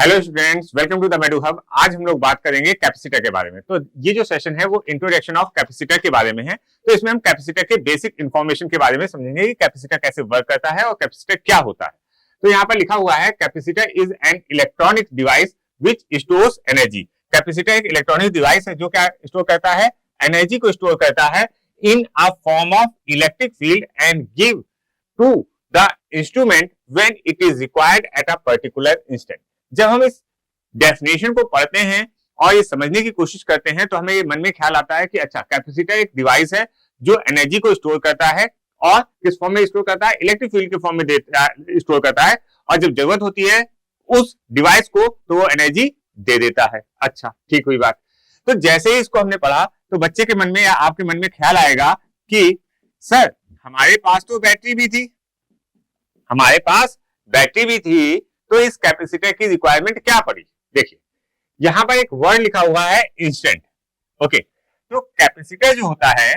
Hello students, welcome to the Medu Hub. आज हम लोग बात करेंगे कैपेसिटर के बारे में। तो ये जो सेशन है वो इंट्रोडक्शन ऑफ कैपेसिटर के बारे में है। तो इसमें हम कैपेसिटर के बेसिक इंफॉर्मेशन के बारे में समझेंगे कि कैपेसिटर कैसे वर्क करता है और कैपेसिटर क्या होता है। तो यहाँ पर लिखा हुआ है capacitor is an electronic device which stores energy. Capacitor एक इलेक्ट्रॉनिक डिवाइस है जो क्या स्टोर करता है, एनर्जी को स्टोर करता है in a form of electric field and give to the instrument when it is required at a particular instant. जब हम इस डेफिनेशन को पढ़ते हैं और ये समझने की कोशिश करते हैं तो हमें ये मन में ख्याल आता है कि अच्छा, कैपेसिटर एक डिवाइस है जो एनर्जी को स्टोर करता है और किस फॉर्म में स्टोर करता है, इलेक्ट्रिक फील्ड के फॉर्म में स्टोर करता है, और जब जरूरत होती है उस डिवाइस को तो वो एनर्जी दे देता है। अच्छा, ठीक हुई बात। तो जैसे ही इसको हमने पढ़ा तो बच्चे के मन में या आपके मन में ख्याल आएगा कि सर हमारे पास तो बैटरी भी थी, हमारे पास बैटरी भी थी, तो इस कैपेसिटर की रिक्वायरमेंट क्या पड़ी। देखिए यहां पर एक वर्ड लिखा हुआ है इंस्टेंट। ओके, तो कैपेसिटर जो होता है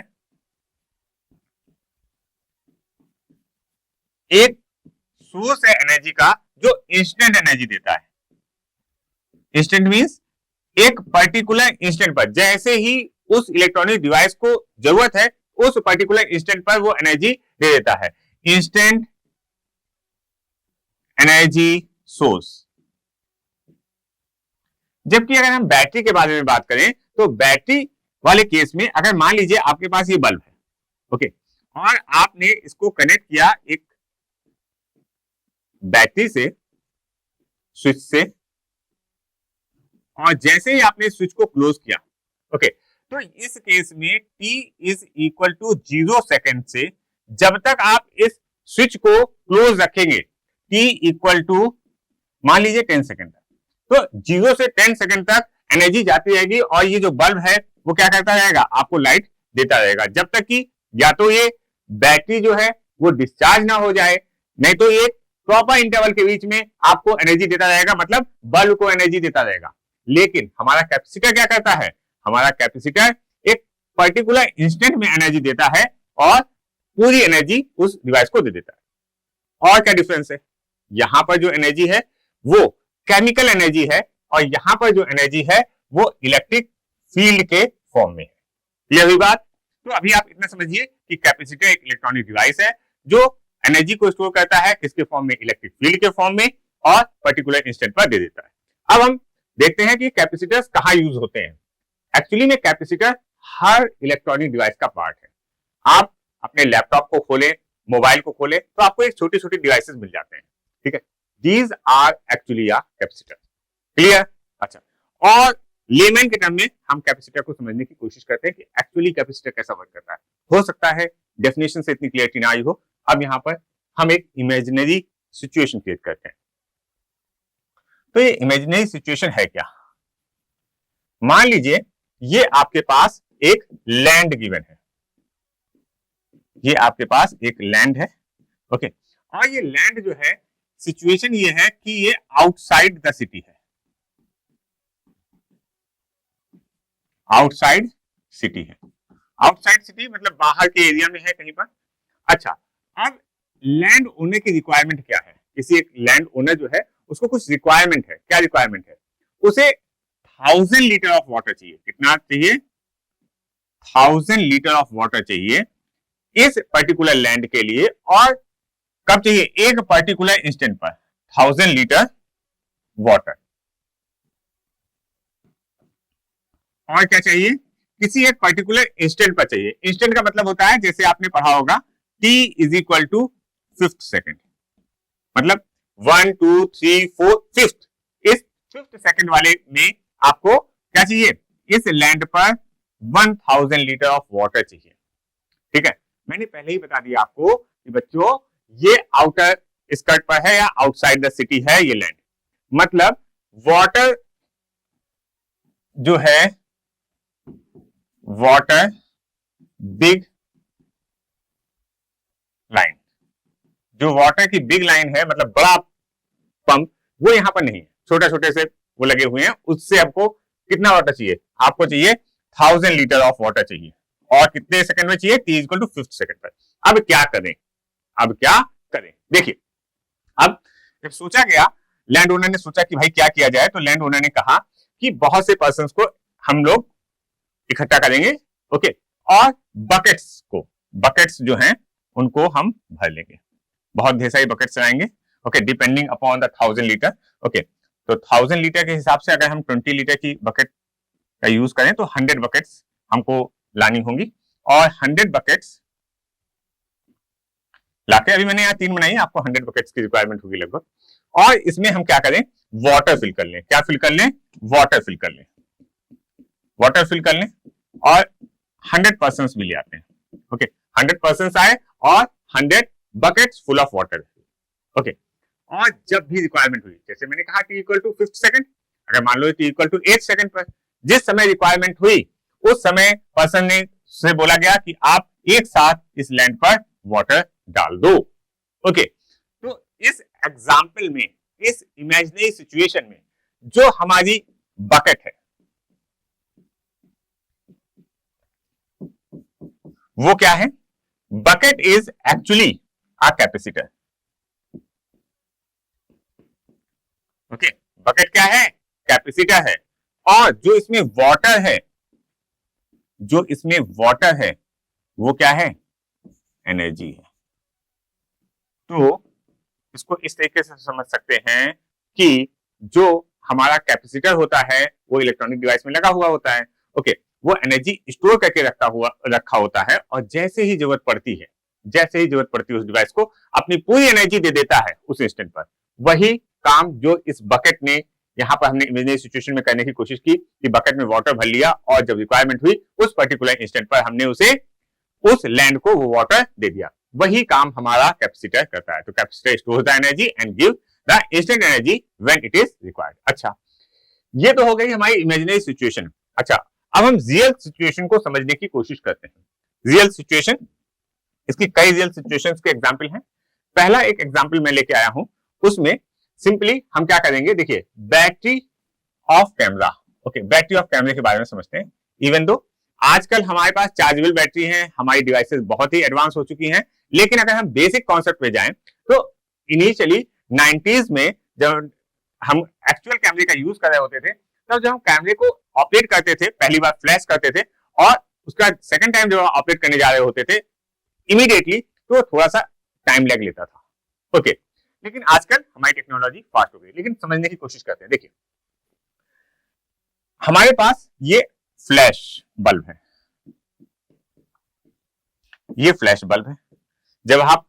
एक सोर्स है एनर्जी का जो इंस्टेंट एनर्जी देता है। इंस्टेंट मींस एक पर्टिकुलर इंस्टेंट पर, जैसे ही उस इलेक्ट्रॉनिक डिवाइस को जरूरत है उस पर्टिकुलर इंस्टेंट पर वो एनर्जी दे देता है। Instant energy source. जबकि अगर हम बैटरी के बारे में बात करें तो बैटरी वाले केस में अगर मान लीजिए आपके पास ये बल्ब है, ओके, और आपने इसको कनेक्ट किया एक बैटरी से, स्विच से, और जैसे ही आपने स्विच को क्लोज किया, ओके, तो इस केस में t is equal to 0 second से जब तक आप इस स्विच को क्लोज रखेंगे, t इक्वल टू मान लीजिए 10 सेकेंड तक, तो 0 से 10 सेकेंड तक एनर्जी जाती रहेगी और ये जो बल्ब है वो क्या करता रहेगा, आपको लाइट देता रहेगा, जब तक कि या तो ये बैटरी जो है वो डिस्चार्ज ना हो जाए, नहीं तो ये प्रॉपर इंटरवल के बीच में आपको एनर्जी देता रहेगा, मतलब बल्ब को एनर्जी देता रहेगा। लेकिन हमारा कैपेसिटर क्या करता है, हमारा कैपेसिटर एक पर्टिकुलर इंस्टेंट में एनर्जी देता है और पूरी एनर्जी उस डिवाइस को दे देता है। और क्या डिफरेंस है, यहां पर जो एनर्जी है वो केमिकल एनर्जी है और यहां पर जो एनर्जी है वो इलेक्ट्रिक फील्ड के फॉर्म में है। क्लियर हुई बात। तो अभी आप इतना समझिए कि कैपेसिटर एक इलेक्ट्रॉनिक डिवाइस है जो एनर्जी को स्टोर करता है किसके फॉर्म में, इलेक्ट्रिक फील्ड के फॉर्म में, और पर्टिकुलर इंस्टेंट पर दे देता है। अब हम देखते हैं कि कैपेसिटर्स कहां यूज होते हैं। एक्चुअली में कैपेसिटर हर इलेक्ट्रॉनिक डिवाइस का पार्ट है। आप अपने लैपटॉप को खोलें, मोबाइल को खोलें, तो आपको एक छोटी छोटी डिवाइसेस मिल जाते हैं, ठीक है। These are actually a capacitor. Clear. अच्छा, और लेमैन के टर्म में हम कैपेसिटर को समझने की कोशिश करते हैं कि एक्चुअली कैपेसिटर कैसा वर्क करता है। हो सकता है डेफिनेशन से इतनी क्लियरिटी ना आई हो। अब यहां पर हम एक इमेजिनरी सिचुएशन क्रिएट करते हैं। तो ये इमेजिनरी सिचुएशन है क्या, मान लीजिए ये आपके पास एक लैंड गिवन है, ये आपके पास एक लैंड है, ओके, और ये लैंड जो है सिचुएशन ये है कि ये आउटसाइड द सिटी है, आउटसाइड सिटी है। आउटसाइड सिटी मतलब बाहर के एरिया में है कहीं पर। अच्छा, अब लैंड ओनर की रिक्वायरमेंट क्या है, किसी एक लैंड ओनर जो है उसको कुछ रिक्वायरमेंट है। क्या रिक्वायरमेंट है, उसे 1000 लीटर ऑफ वाटर चाहिए। कितना चाहिए, 1000 लीटर ऑफ वाटर चाहिए इस पर्टिकुलर लैंड के लिए। और कब चाहिए, एक पर्टिकुलर इंस्टेंट पर 1000 लीटर वाटर। और क्या चाहिए, किसी एक पर्टिकुलर इंस्टेंट पर चाहिए। इंस्टेंट का मतलब होता है, जैसे आपने पढ़ा होगा, t is equal to 5th second, मतलब 1 2 3 4 5th। इस 5th सेकेंड वाले में आपको क्या चाहिए, इस लैंड पर 1000 लीटर ऑफ वाटर चाहिए, ठीक है। मैंने पहले ही बता दिया आपको कि बच्चों ये आउटर स्कर्ट पर है या आउटसाइड द सिटी है ये लैंड, मतलब वाटर जो है, वाटर बिग लाइन, जो वाटर की बिग लाइन है, मतलब बड़ा पंप, वो यहां पर नहीं है, छोटे छोटे से वो लगे हुए हैं। उससे आपको कितना वाटर चाहिए, आपको चाहिए 1000 लीटर ऑफ वाटर चाहिए, और कितने सेकंड में चाहिए, t equal to 5th second पर। अब क्या करें, अब क्या करें, देखिए अब जब सोचा गया लैंड ओनर ने सोचा कि भाई क्या किया जाए, तो लैंड ओनर ने कहा कि बहुत से पर्सन्स को हम लोग इकट्ठा करेंगे, ओके, और बकेट्स जो हैं उनको हम भर लेंगे, बहुत ढेर सारी बकेट्स लाएंगे, okay, depending upon the 1000 litre, okay. तो 1000 लीटर के हिसाब से अगर हम 20 लीटर की बकेट का यूज करें तो 100 बकेट्स हमको लानी होंगी, और 100 बकेट्स लाके, अभी मैंने यहाँ 3 बनाई, आपको 100 बकेट्स की रिक्वायरमेंट होगी लगभग। और इसमें हम क्या करें, वाटर फिल कर लें, क्या फिल कर लें, वाटर फिल कर लें, वाटर फिल कर लें, और 100 पर्सन भी ले आते हैं, ओके, 100 पर्सन आए और 100 buckets full of water, okay. और जब भी रिक्वायरमेंट हुई, जैसे मैंने कहा t इक्वल टू 5 सेकंड, अगर मान लो t इक्वल टू 8 सेकंड पर जिस समय रिक्वायरमेंट हुई उस समय पर्सन ने से बोला गया कि आप एक साथ इस लैंड पर वाटर डाल दो, ओके। तो इस एग्जाम्पल में, इस इमेजिनरी सिचुएशन में जो हमारी बकेट है वो क्या है, bucket is actually a capacitor, okay, bucket क्या है, कैपेसिटर है, और जो इसमें वाटर है, जो इसमें वाटर है वो क्या है, एनर्जी है। तो इसको इस तरीके से समझ सकते हैं कि जो हमारा कैपेसिटर होता है वो इलेक्ट्रॉनिक डिवाइस में लगा हुआ होता है, ओके, वो एनर्जी स्टोर करके रखा होता है, और जैसे ही जरूरत पड़ती है, जैसे ही जरूरत पड़ती है उस डिवाइस को अपनी पूरी एनर्जी दे देता है उस इंस्टेंट पर। वही काम जो इस बकेट ने यहाँ पर हमने इमेजिनरी सिचुएशन में करने की कोशिश की कि बकेट में वाटर भर लिया और जब रिक्वायरमेंट हुई उस पर्टिकुलर इंस्टेंट पर हमने उसे उस लैंड को वो वाटर दे दिया। वही काम हमारा कैपेसिटर करता है। तो capacitor stores the energy and give the instant energy when it is required. अच्छा, ये तो हो गई हमारी इमेजिनरी सिचुएशन। अच्छा, अब हम रियल सिचुएशन को समझने की कोशिश करते हैं। रियल सिचुएशन, इसकी कई रियल सिचुएशंस के एग्जांपल हैं। पहला एक एग्जांपल मैं लेके आया हूं, उसमें सिंपली हम क्या करेंगे, देखिए, battery of camera. Okay, battery of कैमरे के बारे में समझते हैं। इवन दो आजकल हमारे पास चार्जेबल बैटरी है, हमारी डिवाइसेस बहुत ही एडवांस हो चुकी हैं, लेकिन अगर हम बेसिक कॉन्सेप्ट पे जाएं तो इनिशियली 90s में जब हम एक्चुअल कैमरे का यूज कर रहे होते थे, तब जब हम कैमरे को ऑपरेट करते थे, पहली बार फ्लैश करते थे और उसका सेकंड टाइम जब ऑपरेट करने जा रहे होते थे इमीडिएटली, तो थोड़ा सा टाइम लैग लेता था। ओके, लेकिन आजकल हमारी टेक्नोलॉजी फास्ट हो गई। लेकिन समझने की कोशिश करते हैं। देखिए, हमारे पास ये फ्लैश बल्ब है, ये फ्लैश बल्ब है। जब आप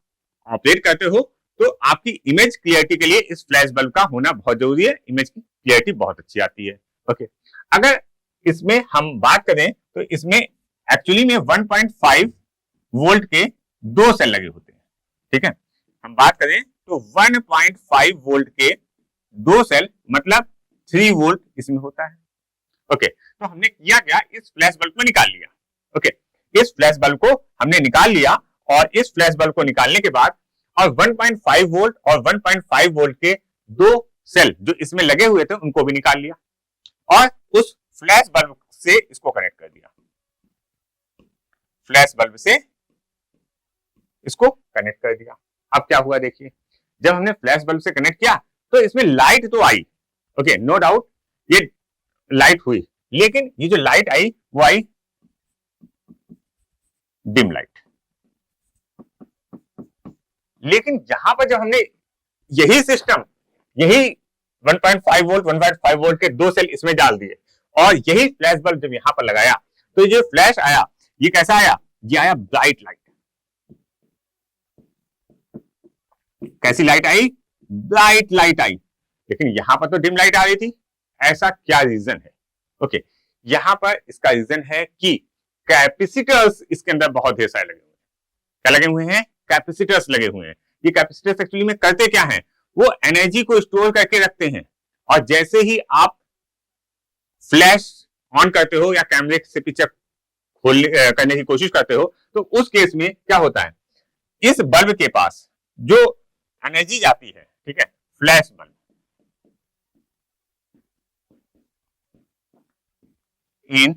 ऑपरेट करते हो तो आपकी इमेज क्लियरिटी के लिए इस फ्लैश बल्ब का होना बहुत जरूरी है। इमेज की क्लियरिटी बहुत अच्छी आती है। ओके, अगर इसमें हम बात करें तो इसमें एक्चुअली में 1.5 वोल्ट के 2 सेल लगे होते हैं। ठीक है, हम बात करें तो 1.5 वोल्ट के 2 सेल मतलब 3 वोल्ट इसमें होता है। ओके, तो हमने किया क्या, इस फ्लैश बल्ब को निकाल लिया। ओके, इस फ्लैश बल्ब को हमने निकाल लिया और इस फ्लैश बल्ब को निकालने के बाद और 1.5 वोल्ट और 1.5 वोल्ट के 2 सेल जो इसमें लगे हुए थे उनको भी निकाल लिया और उस फ्लैश बल्ब से इसको कनेक्ट कर दिया। फ्लैश बल्ब से इसको कनेक्ट कर दिया। अब क्या हुआ, देखिए, जब हमने फ्लैश बल्ब से कनेक्ट किया तो इसमें लाइट तो आई। ओके, नो डाउट ये लाइट हुई, लेकिन ये जो लाइट आई वो आई डिम लाइट। लेकिन यहां पर जब हमने यही सिस्टम, यही 1.5 वोल्ट 1.5 वोल्ट के 2 सेल इसमें डाल दिए और यही फ्लैश बल्ब जब यहां पर लगाया तो ये फ्लैश आया, ये कैसा आया, ये आया ब्राइट लाइट। कैसी लाइट आई, ब्राइट लाइट आई। लेकिन यहां पर तो डिम लाइट आ रही थी। ऐसा क्या रीजन है? ओके, यहां पर इसका रीजन है कि कैपेसिटर्स इसके अंदर बहुत ढेर सारे लगे हुए हैं। क्या लगे हुए हैं? कैपेसिटर्स लगे हुए हैं। ये कैपेसिटर्स एक्चुअली में करते क्या हैं, वो एनर्जी को स्टोर करके रखते हैं और जैसे ही आप फ्लैश ऑन करते हो या कैमरे से पिक्चर करने की कोशिश करते हो तो उस केस में क्या होता है, इस बल्ब के पास जो एनर्जी जाती है, ठीक है, फ्लैश बल्ब इन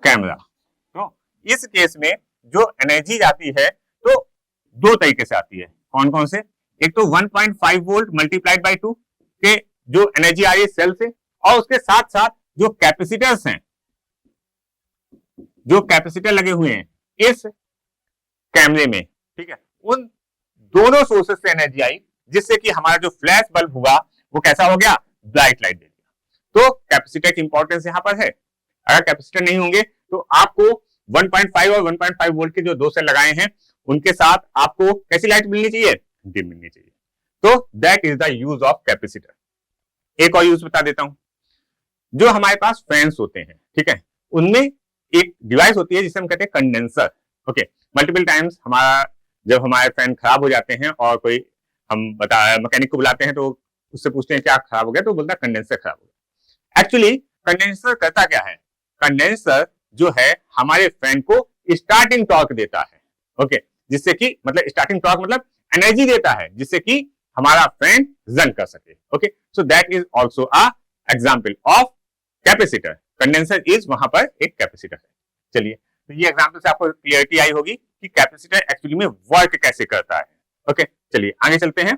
कैमरा, तो इस केस में जो एनर्जी जाती है तो 2 तरीके से आती है। कौन कौन से? एक तो 1.5 वोल्ट मल्टीप्लाइड बाई 2 के जो एनर्जी आ रही है सेल से, और उसके साथ साथ जो कैपेसिटर्स हैं, जो कैपेसिटर लगे हुए हैं इस कैमरे में, ठीक है, उन दोनों सोर्सेस से एनर्जी आई, जिससे कि हमारा जो फ्लैश बल्ब हुआ वो कैसा हो गया, ब्राइट लाइट दे दिया। तो कैपेसिटर की इंपॉर्टेंस यहां पर है। अगर कैपेसिटर नहीं होंगे तो आपको 1.5 और 1.5 वोल्ट के जो दो सेल लगाए हैं उनके साथ आपको कैसी लाइट मिलनी चाहिए, डिम मिलनी चाहिए। तो that is the use of capacitor. एक और यूज बता देता हूं, जो हमारे पास फैंस होते हैं, ठीक है, उनमें एक डिवाइस होती है जिसे हम कहते हैं कंडेंसर। ओके, मल्टीपल टाइम्स हमारा जब हमारे फैन खराब हो जाते हैं और कोई हम मैकेनिक को बुलाते हैं तो उससे पूछते हैं क्या खराब हो गया, तो बोलता है कंडेंसर खराब हो गया। एक्चुअली कंडेंसर करता क्या है, कंडेंसर जो है हमारे फैन को स्टार्टिंग टॉर्क देता है। ओके, जिससे कि मतलब स्टार्टिंग टॉर्क मतलब एनर्जी देता है जिससे कि हमारा फैन रन कर सके। Okay, so that is also a example of capacitor. Condenser is वहां पर एक कैपेसिटर है। चलिए, तो ये एग्जाम्पल से आपको क्लियरिटी आई होगी कि कैपेसिटर एक्चुअली में वर्क कैसे करता है। ओके, चलिए आगे चलते हैं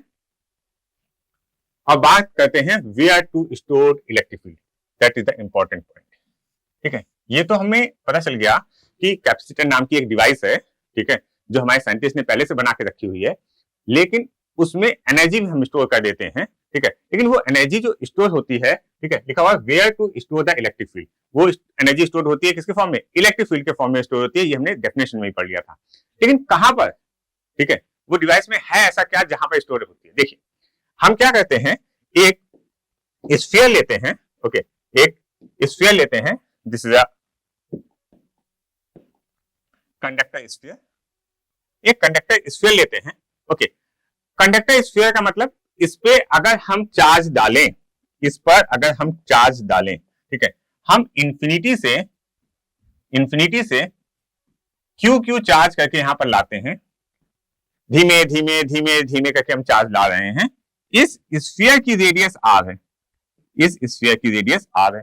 और बात करते हैं where to store electric field. That is the important point. ठीक है, ये तो हमें पता चल गया कि कैपेसिटर नाम की एक डिवाइस है, ठीक है, जो हमारे साइंटिस्ट ने पहले से बना के रखी हुई है, लेकिन उसमें एनर्जी भी हम स्टोर कर देते हैं। ठीक है, लेकिन वो एनर्जी जो स्टोर होती है, ठीक है, लिखा हुआ where to store the electric field, वो एनर्जी स्टोर होती है किसके फॉर्म में, इलेक्ट्रिक फील्ड के फॉर्म में स्टोर होती है। ये हमने डेफिनेशन में ही पढ़ लिया था। लेकिन कहां पर, ठीक है, वो डिवाइस में है ऐसा क्या जहां पर स्टोर होती है। देखिए, हम क्या करते हैं, एक स्फीयर लेते हैं। ओके, एक स्फीयर लेते हैं, this is a conductor sphere. एक कंडक्टर स्फीयर लेते हैं। ओके, कंडक्टर स्फीयर का मतलब इस पे अगर हम चार्ज डालें, इस पर अगर हम चार्ज डालें, ठीक है, हम इंफिनिटी से क्यू क्यू चार्ज करके यहां पर लाते हैं, धीमे धीमे धीमे धीमे करके हम चार्ज ला रहे हैं। इस स्फीयर की रेडियस आर है, इस स्फीयर की रेडियस आर है।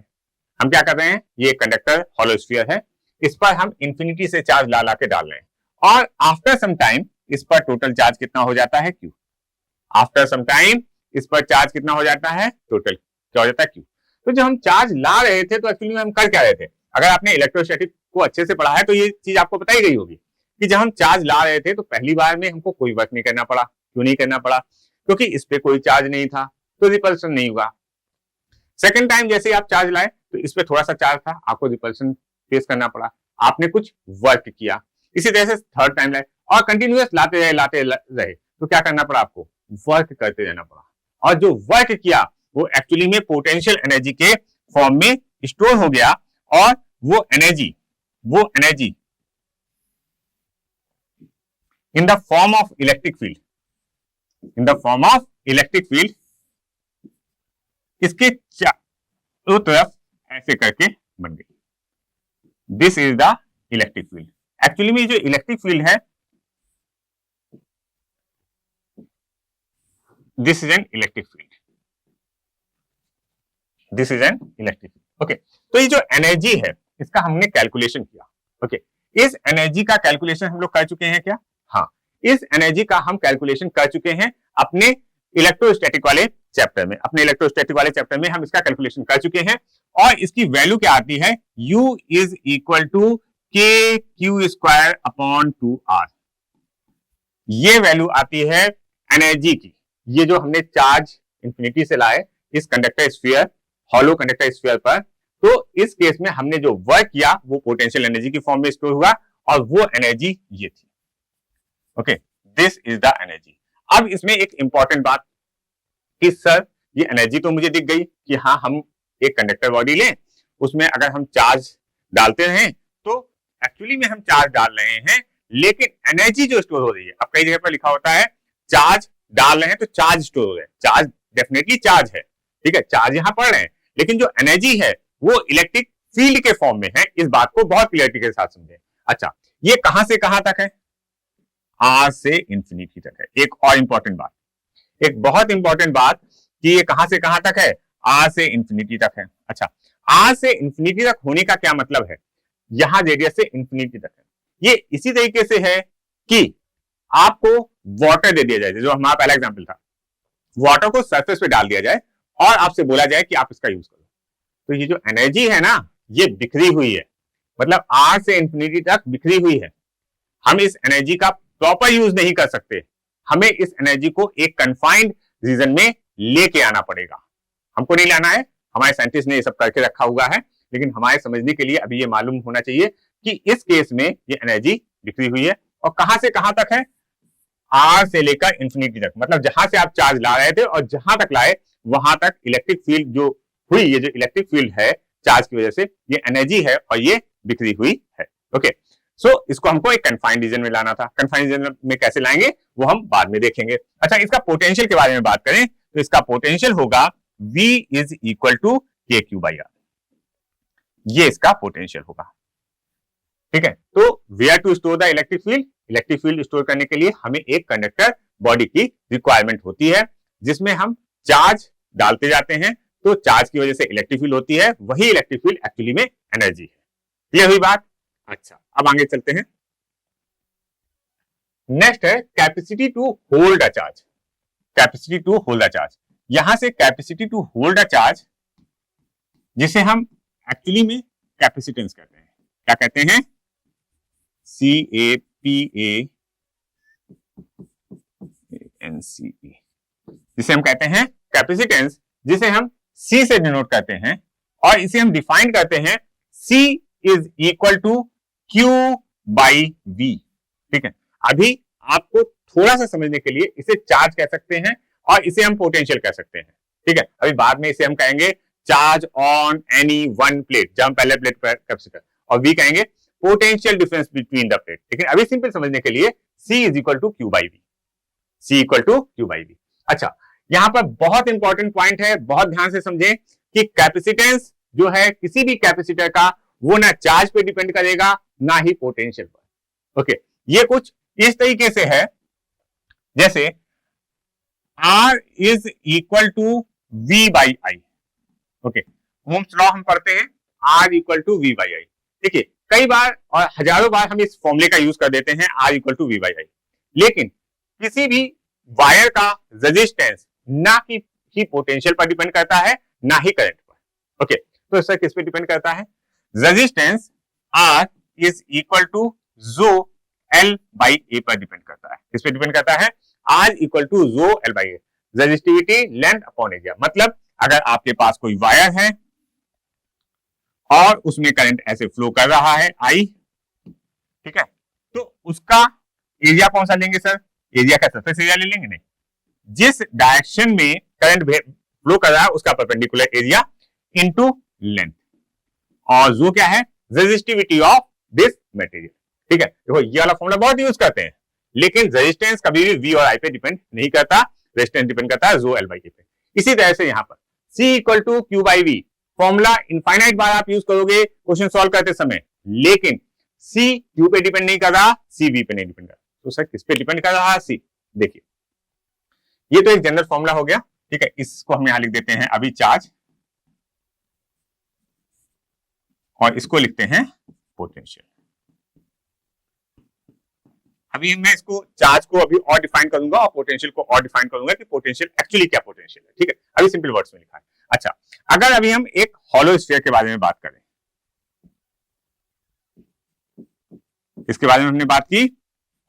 हम क्या कर रहे हैं, ये कंडक्टर हॉलो स्फीयर है, इस पर हम इंफिनिटी से चार्ज ला ला के डाल रहे हैं, और आफ्टर सम टाइम इस पर टोटल चार्ज कितना हो जाता है, क्यू। आफ्टर सम टाइम इस पर चार्ज कितना हो जाता है, टोटल क्या हो जाता है, क्यू। तो जब हम चार्ज ला रहे थे तो एक्चुअली हम कर क्या रहे थे, अगर आपने इलेक्ट्रोस्टैटिक को अच्छे से पढ़ा है तो ये चीज आपको बताई गई होगी कि जब हम चार्ज ला रहे थे तो पहली बार में हमको कोई वर्क नहीं करना पड़ा। क्यों नहीं करना पड़ा, क्योंकि इस पे कोई चार्ज नहीं था तो रिपल्सन नहीं हुआ। सेकेंड टाइम जैसे आप चार्ज लाए तो इस पे थोड़ा सा चार्ज था, आपको रिपल्सन फेस करना पड़ा, आपने कुछ वर्क किया। इसी तरह से थर्ड टाइम लाए और कंटिन्यूअस लाते रहे तो क्या करना पड़ा, आपको वर्क करते रहना पड़ा, और जो वर्क किया वो एक्चुअली में पोटेंशियल एनर्जी के फॉर्म में स्टोर हो गया, और वो energy in the form of electric field, इसके चारों तरफ ऐसे करके बन गई। This is the electric field. Actually में जो इलेक्ट्रिक फील्ड है, this is an electric field, this is an electric field. Okay, तो ये जो एनर्जी है इसका हमने कैलकुलेशन किया। ओके, इस एनर्जी का कैलकुलेशन हम लोग कर चुके हैं क्या, हाँ, इस एनर्जी का हम कैलकुलेशन कर चुके हैं अपने इलेक्ट्रोस्टैटिक वाले चैप्टर में। हम इसका कैलकुलेशन कर चुके हैं, और इसकी वैल्यू क्या आती है, U is equal to k Q square upon 2R। ये वैल्यू आती है एनर्जी की। ये जो हमने चार्ज इंफिनिटी से लाए इस conductor sphere, hollow conductor sphere पर, तो इस केस में हमने जो वर्क किया वो पोटेंशियल एनर्जी की फॉर्म में स्टोर हुआ, और वो एनर्जी ये थी। Okay, this is the energy. अब इसमें एक इंपॉर्टेंट बात कि सर ये एनर्जी तो मुझे दिख गई कि हाँ, हम एक कंडक्टर बॉडी लें, उसमें अगर हम चार्ज डालते हैं तो एक्चुअली में हम चार्ज डाल रहे हैं, लेकिन एनर्जी जो स्टोर हो रही है, अब कई जगह पर लिखा होता है चार्ज डाल रहे हैं तो चार्ज स्टोर हो रहा है। चार्ज डेफिनेटली चार्ज है, ठीक है, चार्ज यहां पड़ रहे हैं, लेकिन जो एनर्जी है वो इलेक्ट्रिक फील्ड के फॉर्म में है। इस बात को बहुत क्लियरिटी के साथ समझें। अच्छा, ये कहां से कहां तक है, आर से इंफिनिटी तक है। एक और इंपॉर्टेंट बात, एक बहुत इंपॉर्टेंट बात कि ये कहां से कहां तक है, आर से इंफिनिटी तक है। अच्छा, आर से इंफिनिटी तक होने का क्या मतलब है, यहां रेडियस से इंफिनिटी तक है। ये इसी तरीके से है कि आपको वाटर दे दिया जाए, जो हमारा पहला एग्जाम्पल था, वाटर को सरफेस पे डाल दिया जाए और आपसे बोला जाए कि आप इसका यूज करो, तो ये जो एनर्जी है ना, ये बिखरी हुई है, मतलब आर से इंफिनिटी तक बिखरी हुई है। हम इस एनर्जी का प्रॉपर यूज नहीं कर सकते, हमें इस एनर्जी को एक कंफाइंड रीजन में लेके आना पड़ेगा। हमको नहीं लाना है, हमारे साइंटिस्ट ने ये सब करके रखा हुआ है, लेकिन हमारे समझने के लिए अभी ये मालूम होना चाहिए कि इस केस में ये एनर्जी बिखरी हुई है और कहां से कहां तक है, आर से लेकर इंफिनिटी तक, मतलब जहां से आप चार्ज ला रहे थे और जहां तक लाए वहां तक इलेक्ट्रिक फील्ड जो हुई, ये जो इलेक्ट्रिक फील्ड है चार्ज की वजह से, ये एनर्जी है और ये बिखरी हुई है। ओके, सो इसको हमको एक कन्फाइंड रीजन में लाना था। कन्फाइंड रीजन में कैसे लाएंगे वो हम बाद में देखेंगे। अच्छा, इसका पोटेंशियल के बारे में बात करें तो इसका पोटेंशियल होगा V is equal to k q by r, ये इसका पोटेंशियल होगा। ठीक है, तो where to store the electric field, electric field store करने के लिए हमें एक कंडक्टर बॉडी की रिक्वायरमेंट होती है, जिसमें हम चार्ज डालते जाते हैं, तो चार्ज की वजह से इलेक्ट्रिक फील्ड होती है, वही इलेक्ट्रिक फील्ड एक्चुअली में एनर्जी है। क्लियर हुई बात? अच्छा, अब आगे चलते हैं। नेक्स्ट है capacity to hold a charge. Capacity to hold a charge, यहां से capacity to hold a charge, जिसे हम एक्चुअली में कैपेसिटेंस कहते हैं। क्या कहते हैं? CAPANCE, जिसे हम कहते हैं कैपेसिटेंस, जिसे हम C से डिनोट करते हैं और इसे हम डिफाइन करते हैं C is equal to Q by V। ठीक है, अभी आपको थोड़ा सा समझने के लिए इसे चार्ज कह सकते हैं और इसे हम पोटेंशियल कह सकते हैं। ठीक है, अभी बाद में इसे हम कहेंगे charge on any one plate, जब हम पहले प्लेट पर कैपेसिटर, और V कहेंगे potential difference between the plate. लेकिन अभी सिंपल समझने के लिए C is equal to Q by V, C equal to Q by V। अच्छा, यहां पर बहुत इंपॉर्टेंट पॉइंट है, बहुत ध्यान से समझें कि कैपेसिटेंस जो है किसी भी कैपेसिटर का, वो ना चार्ज पे डिपेंड करेगा ना ही पोटेंशियल पर। ओके, ये कुछ इस तरीके से है जैसे R is equal to V by I. Okay, Ohm's law हम पढ़ते हैं, R equal to V by I. देखिए, कई बार और हजारों बार हम इस फॉर्मूले का यूज कर देते हैं R equal to V by I, लेकिन किसी भी वायर का रेजिस्टेंस ना कि पोटेंशियल पर डिपेंड करता है ना ही करंट पर। ओके, तो इसका किस पे डिपेंड करता है? Resistance R is equal to जो L बाई A पर डिपेंड करता है। किस पे डिपेंड करता है? R इक्वल टू जो L by A, resistivity length upon area. मतलब अगर आपके पास कोई वायर है और उसमें करंट ऐसे फ्लो कर रहा है I, ठीक है, तो उसका एरिया कौन सा लेंगे सर? एरिया का सरफेस एरिया ले लेंगे? नहीं, जिस डायरेक्शन में करंट फ्लो कर रहा है उसका परपेंडिकुलर एरिया इनटू लेंथ, और जो क्या है? Resistivity of this material. ठीक है, देखो ये वाला फॉर्मूला बहुत यूज करते हैं, लेकिन रेजिस्टेंस कभी भी V और I पे डिपेंड नहीं करता, रेजिस्टेंस डिपेंड करता है जो L बाई A पे। इसी तरह से यहाँ पर C equal to Q by V formula infinite बार आप यूज करोगे क्वेश्चन सॉल्व करते समय, लेकिन C Q पे डिपेंड नहीं कर रहा, C V पे नहीं डिपेंड कर रहा, तो सर किस पे डिपेंड कर रहा है? C। देखिए, ये तो एक जनरल फॉर्मूला हो गया। ठीक है, इसको हम यहां लिख देते हैं अभी चार्ज, और इसको लिखते हैं पोटेंशियल। अभी मैं इसको चार्ज को अभी और डिफाइन करूंगा और पोटेंशियल को और डिफाइन करूंगा कि पोटेंशियल एक्चुअली क्या पोटेंशियल है। ठीक है, अभी सिंपल वर्ड्स में लिखा है। अच्छा, अगर अभी हम एक हॉलो स्फीयर के बारे में बात करें, इसके बारे में हमने बात की,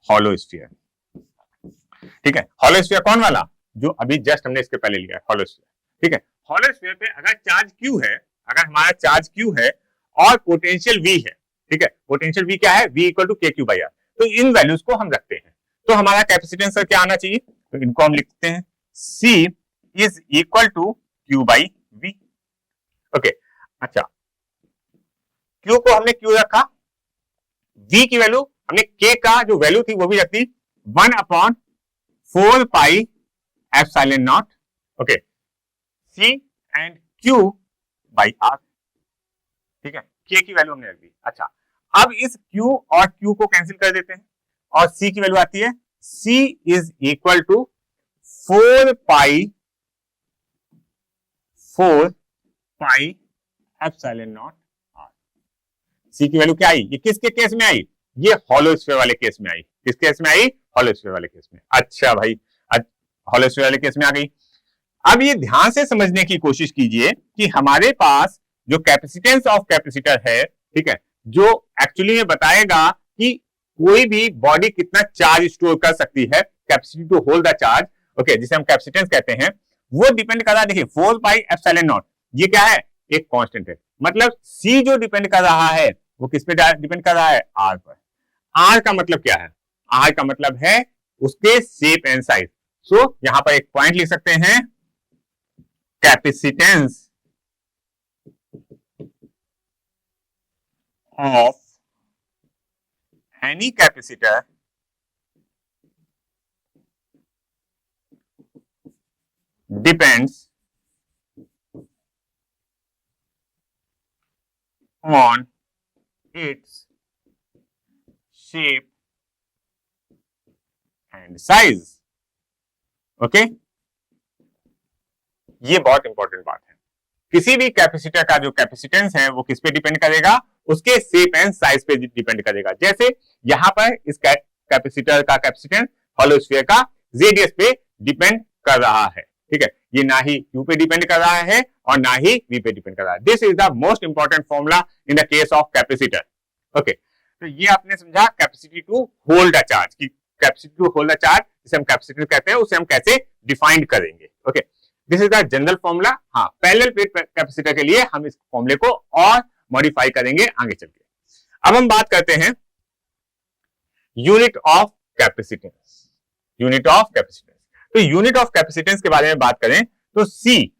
हॉलो स्फीयर। ठीक है, हॉलो स्फीयर कौन वाला? जो अभी जस्ट हमने इसके पहले लिया है, हॉलो स्फीयर। ठीक है, हॉलो स्फीयर पे अगर चार्ज Q है, अगर हमारा चार्ज Q है और पोटेंशियल V है, ठीक है, पोटेंशियल V क्या है? V equal to KQ by R, तो इन वैल्यूज को हम रखते हैं, तो हमारा कैपेसिटेंस क्या आना चाहिए? तो इनको हम लिखते हैं C is equal to Q by V। Okay, अच्छा, Q को हमने Q रखा, V की वैल्यू हमने K का जो वैल्यू थी वो भी रख दी, 1 upon 4 pi epsilon not, okay, C and Q by R। ठीक है, K की वैल्यू हमने रख दी। अच्छा, अब इस Q और Q को कैंसिल कर देते हैं और C की वैल्यू आती है C is equal to 4 pi epsilon naught R। C की वैल्यू क्या आई? ये किसके केस में आई? ये हॉलो स्फीयर वाले केस में आई। किस केस में आई? हॉलो स्फीयर वाले केस में। अच्छा भाई, हॉलो स्फीयर वाले केस में आ गई। अब ये ध्यान से समझने की कोशिश कीजिए कि हमारे पास जो कैपेसिटेंस ऑफ कैपेसिटर है, ठीक है, जो एक्चुअली में बताएगा कि कोई भी बॉडी कितना चार्ज स्टोर कर सकती है, capacity to hold the charge, okay, जिसे हम कैपेसिटेंस कहते हैं, वो डिपेंड कर रहा है, देखिए 4πε0, ये क्या है, एक कांस्टेंट है। मतलब C जो डिपेंड कर रहा है वो किस पे डिपेंड कर रहा है, R पर। R का मतलब क्या है, R का मतलब है उसके शेप एंड साइज। सो यहां पर एक पॉइंट लिख सकते हैं, capacitance of any capacitor depends on its shape and size. Okay, ये बहुत इंपॉर्टेंट बात है। किसी भी कैपेसिटर का जो कैपेसिटेंस है वो किस पे डिपेंड करेगा, उसके शेप एंड साइज पे डिपेंड करेगा। जैसे यहां पर इस कैपेसिटर का कैपेसिटेंस हॉलो स्फीयर का रेडियस पे डिपेंड कर रहा है, ठीक है, ये ना ही Q पे डिपेंड कर रहा है और ना ही V पे डिपेंड कर रहा है। This is the most important formula in the case of capacitor. Okay, तो ये आपने समझा capacity to hold a charge, की capacity to hold a charge जिसे हम कैपेसिटर कहते हैं, उसे हम कैसे डिफाइन करेंगे। Okay, this is the general formula. हाँ, पैरेलल प्लेट कैपेसिटर के लिए हम इस फॉर्मूले को और मॉडिफाई करेंगे आगे चल के। अब हम बात करते हैं unit of capacitance. Unit of capacitance, तो यूनिट ऑफ कैपेसिटेंस के बारे में बात करें तो C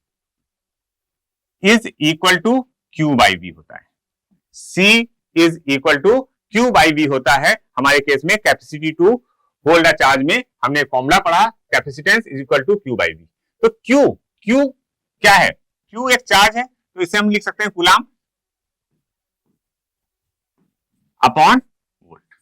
is equal to Q by V होता है। C is equal to Q by V होता है। हमारे केस में capacity to hold a charge में हमने फॉर्मूला पढ़ा, capacitance is equal to Q by V। तो Q क्या है, Q एक चार्ज है, तो इसे हम लिख सकते हैं coulomb upon volt.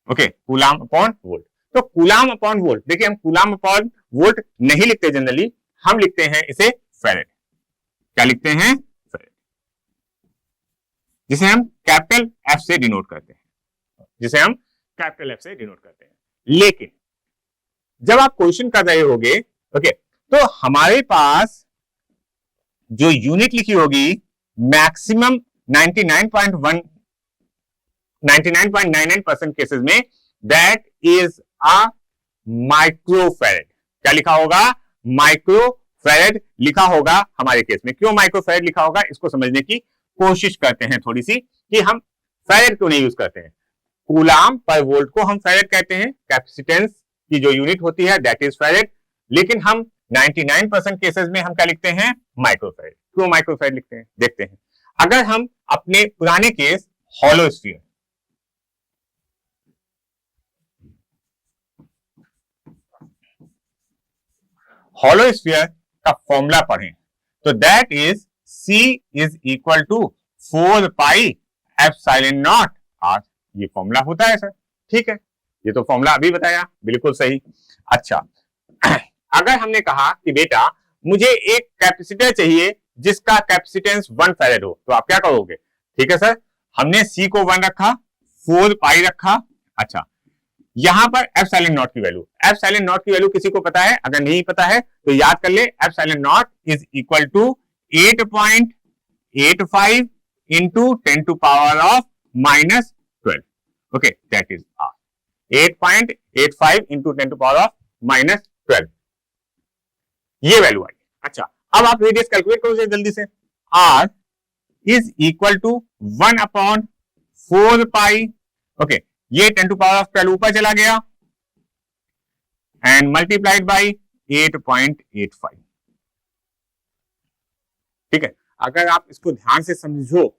Okay, coulomb upon volt. तो कूलाम अपॉन वोल्ट, देखिए हम कूलाम अपॉन वोल्ट नहीं लिखते जनरली, हम लिखते हैं इसे फैरेड। क्या लिखते हैं, फैरेड, जिसे हम कैपिटल F से डिनोट करते हैं, जिसे हम कैपिटल F से डिनोट करते हैं। लेकिन जब आप क्वेश्चन कर रहे होगे, ओके, तो हमारे पास जो यूनिट लिखी होगी मैक्सिमम 99.99% केसेस में दैट इज अ माइक्रोफैरेड। क्या लिखा होगा, माइक्रोफैरेड लिखा होगा हमारे केस में। क्यों माइक्रोफैरेड लिखा होगा, इसको समझने की कोशिश करते हैं थोड़ी सी, कि हम फैरेड क्यों नहीं यूज करते हैं। कूलाम पर वोल्ट को हम फैरेड कहते हैं, कैपेसिटेंस की जो यूनिट होती है दैट इज फैरेड, लेकिन हम 99% केसेस में हम क्या लिखते हैं, माइक्रोफैरेड। क्यों माइक्रोफैरेड लिखते हैं, देखते हैं। अगर हम अपने पुराने case hollow sphere, hollow sphere का फॉर्मूला पढ़ें तो that is C is equal to 4πε0 R, ये फॉर्मूला होता है सर, ठीक है, ये तो फॉर्मूला अभी बताया, बिल्कुल सही। अच्छा, अगर हमने कहा कि बेटा मुझे एक कैपेसिटर चाहिए जिसका कैपेसिटेंस 1 फैरेड हो, तो आप क्या करोगे, ठीक है सर, हमने C को 1 रखा, 4π रखा। अच्छा, यहां पर एप्सिलॉन नॉट की वैल्यू, एप्सिलॉन नॉट की वैल्यू किसी को पता है, अगर नहीं पता है तो याद कर ले, epsilon naught is equal to 8.85 into 10 to power of minus 12. Okay, that is R. 8.85 into 10 to power of minus 12. ये वैल्यू आई। अच्छा, अब आप रेडियस कैलकुलेट करो जल्दी से। R is equal to 1 upon 4 pi. Okay, ये 10 to power of 12 ऊपर चला गया and multiplied by 8.85. ठीक है, अगर आप इसको ध्यान से समझो,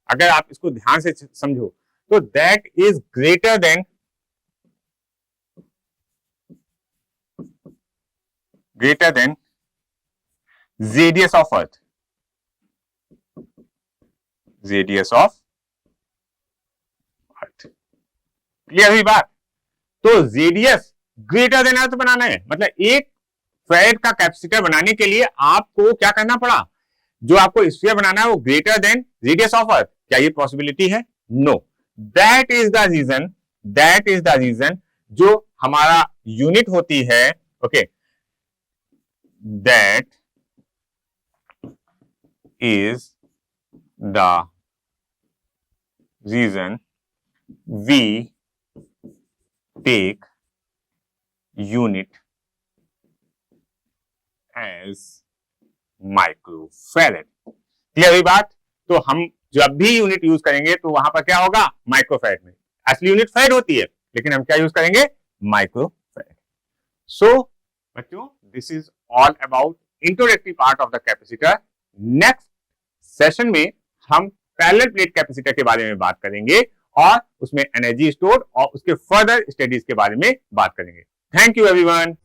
अगर आप इसको ध्यान से समझो तो that is greater than radius of earth, radius of earth. Clear हुई बात। तो रेडियस ग्रेटर देन अर्थ बनाना है, मतलब एक फैरेड का कैपेसिटर बनाने के लिए आपको क्या करना पड़ा, जो आपको स्फीयर बनाना है वो greater than radius of earth. क्या ये पॉसिबिलिटी है? No. That is the reason जो हमारा यूनिट होती है, okay, that is the reason we take unit as microfarad. Clear हुई बात? तो हम जब भी यूनिट यूज करेंगे तो वहां पर क्या होगा? माइक्रोफैरेड में। असली यूनिट फैरेड होती है, लेकिन हम क्या यूज करेंगे? माइक्रोफैरेड। सो बच्चों, this is all about introductory part of the capacitor. Next session में हम पैरेलल प्लेट कैपेसिटर के बारे में बात करेंगे और उसमें एनर्जी स्टोर और उसके फर्दर स्टडीज के बारे में बात करेंगे। Thank you everyone.